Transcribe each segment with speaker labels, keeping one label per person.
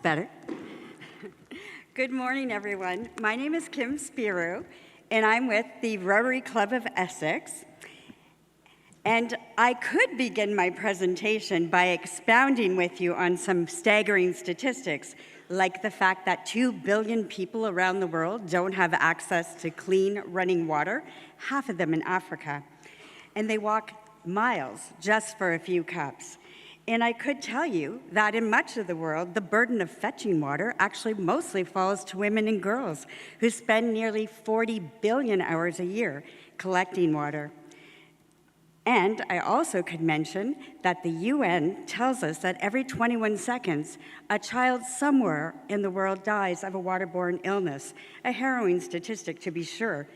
Speaker 1: better. Good morning, everyone. My name is Kim Spirou, and I'm with the Rotary Club of Essex. And I could begin my presentation by expounding with you on some staggering statistics, like the fact that 2 billion people around the world don't have access to clean running water, half of them in Africa. And they walk miles just for a few cups. And I could tell you that in much of the world, the burden of fetching water actually mostly falls to women and girls who spend nearly 40 billion hours a year collecting water. And I also could mention that the UN tells us that every 21 seconds, a child somewhere in the world dies of a waterborne illness, a harrowing statistic to be sure.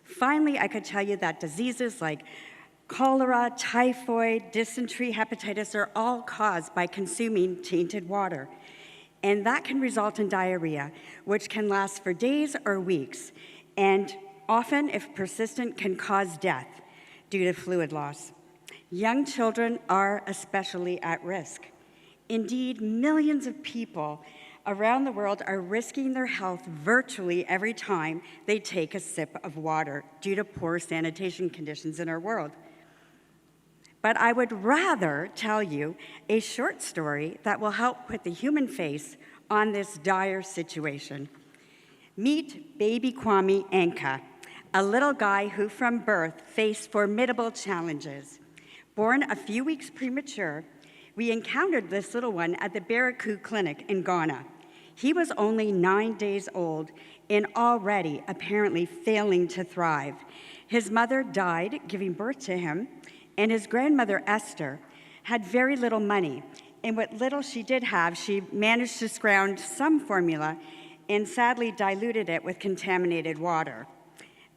Speaker 1: Finally, I could tell you that diseases like cholera, typhoid, dysentery, hepatitis are all caused by consuming tainted water. And that can result in diarrhea, which can last for days or weeks, and often, if persistent, can cause death due to fluid loss. Young children are especially at risk. Indeed, millions of people around the world are risking their health virtually every time they take a sip of water due to poor sanitation conditions in our world. But I would rather tell you a short story that will help put the human face on this dire situation. Meet baby Kwame Anka, a little guy who from birth faced formidable challenges. Born a few weeks premature, we encountered this little one at the Spirou Clinic in Ghana. He was only 9 days old and already apparently failing to thrive. His mother died giving birth to him, and his grandmother, Esther, had very little money. And what little she did have, she managed to scrounge some formula and sadly diluted it with contaminated water.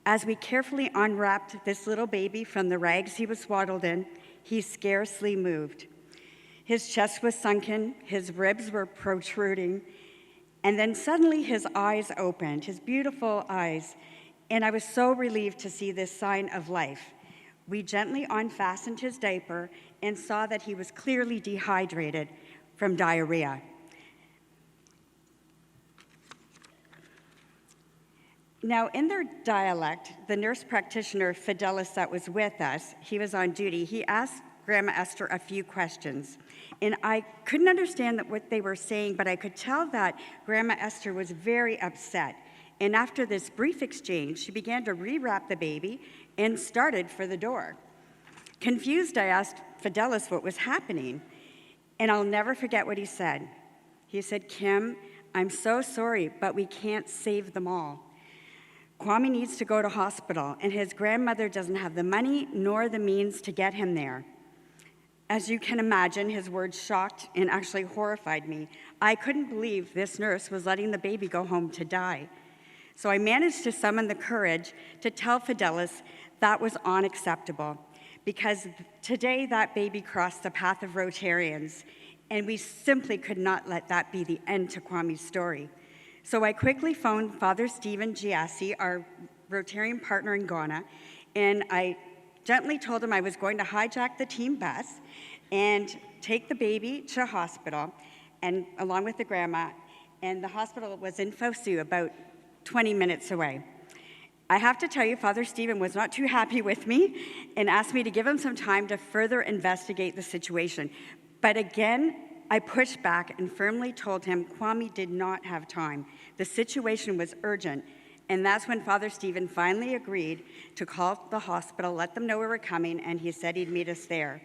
Speaker 1: As we carefully unwrapped this little baby from the rags he was swaddled in, he scarcely moved. His chest was sunken, his ribs were protruding, and then suddenly his eyes opened, his beautiful eyes, and I was so relieved to see this sign of life. We gently unfastened his diaper and saw that he was clearly dehydrated from diarrhea. Now, in their dialect, the nurse practitioner, Fidelis, that was with us, he was on duty, he asked Grandma Esther a few questions. And I couldn't understand what they were saying, but I could tell that Grandma Esther was very upset. And after this brief exchange, she began to rewrap the baby and started for the door. Confused, I asked Fidelis what was happening, and I'll never forget what he said. He said, "Kim, I'm so sorry, but we can't save them all. Kwame needs to go to hospital, and his grandmother doesn't have the money nor the means to get him there." As you can imagine, his words shocked and actually horrified me. I couldn't believe this nurse was letting the baby go home to die. So I managed to summon the courage to tell Fidelis that was unacceptable, because today that baby crossed the path of Rotarians, and we simply could not let that be the end to Kwame's story. So I quickly phoned Father Stephen Giassi, our Rotarian partner in Ghana, and I gently told him I was going to hijack the team bus and take the baby to hospital, and along with the grandma, and the hospital was in Fosu, about 20 minutes away. I have to tell you, Father Stephen was not too happy with me and asked me to give him some time to further investigate the situation. But again, I pushed back and firmly told him Kwame did not have time. The situation was urgent, and that's when Father Stephen finally agreed to call the hospital, let them know we were coming, and he said he'd meet us there.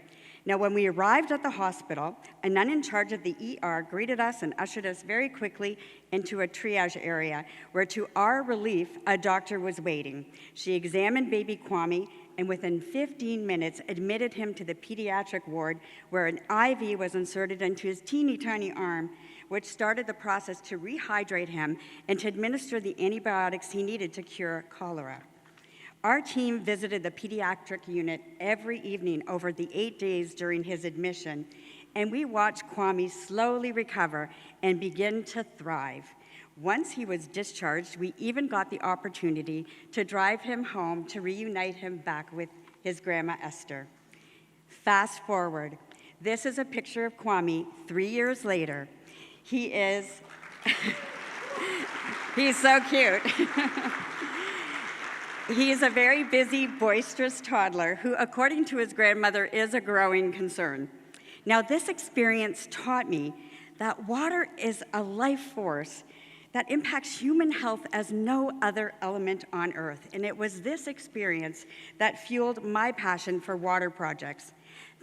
Speaker 1: Now, when we arrived at the hospital, a nun in charge of the ER greeted us and ushered us very quickly into a triage area, where to our relief, a doctor was waiting. She examined baby Kwame, and within 15 minutes admitted him to the pediatric ward, where an IV was inserted into his teeny tiny arm, which started the process to rehydrate him and to administer the antibiotics he needed to cure cholera. Our team visited the pediatric unit every evening over the 8 days during his admission, and we watched Kwame slowly recover and begin to thrive. Once he was discharged, we even got the opportunity to drive him home to reunite him back with his grandma Esther. Fast forward, this is a picture of Kwame 3 years later. He is, he's so cute. He is a very busy, boisterous toddler who, according to his grandmother, is a growing concern. Now, this experience taught me that water is a life force that impacts human health as no other element on Earth. And it was this experience that fueled my passion for water projects.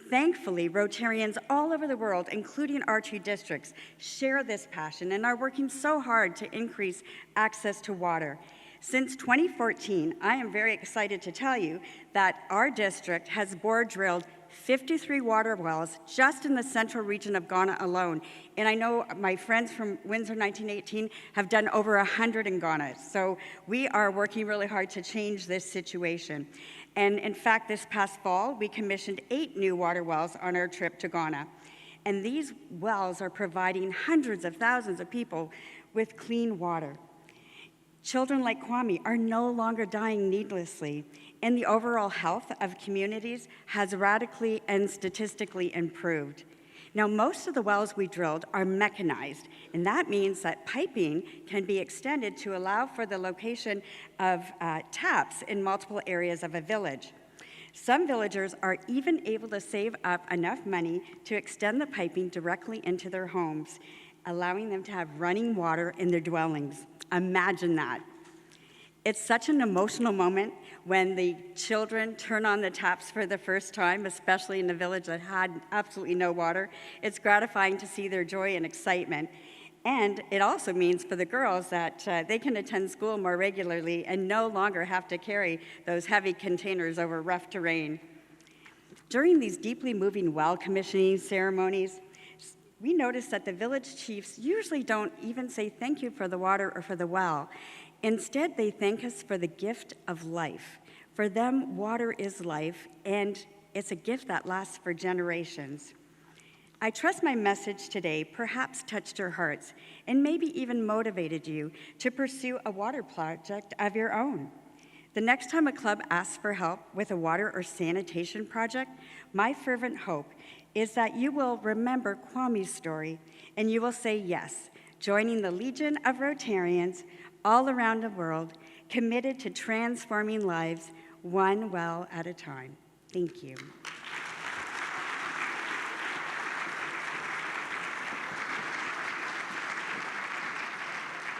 Speaker 1: Thankfully, Rotarians all over the world, including our 2 districts, share this passion and are working so hard to increase access to water. Since 2014, I am very excited to tell you that our district has bore drilled 53 water wells just in the central region of Ghana alone. And I know my friends from Windsor 1918 have done over 100 in Ghana. So we are working really hard to change this situation. And in fact, this past fall, we commissioned 8 new water wells on our trip to Ghana. And these wells are providing hundreds of thousands of people with clean water. Children like Kwame are no longer dying needlessly, and the overall health of communities has radically and statistically improved. Now, most of the wells we drilled are mechanized, and that means that piping can be extended to allow for the location of taps in multiple areas of a village. Some villagers are even able to save up enough money to extend the piping directly into their homes, allowing them to have running water in their dwellings. Imagine that. It's such an emotional moment when the children turn on the taps for the first time, especially in a village that had absolutely no water. It's gratifying to see their joy and excitement. And it also means for the girls that they can attend school more regularly and no longer have to carry those heavy containers over rough terrain. During these deeply moving well commissioning ceremonies, we noticed that the village chiefs usually don't even say thank you for the water or for the well. Instead, they thank us for the gift of life. For them, water is life, and it's a gift that lasts for generations. I trust my message today perhaps touched your hearts and maybe even motivated you to pursue a water project of your own. The next time a club asks for help with a water or sanitation project, my fervent hope is that you will remember Kwame's story and you will say yes, joining the legion of Rotarians all around the world, committed to transforming lives one well at a time. Thank you.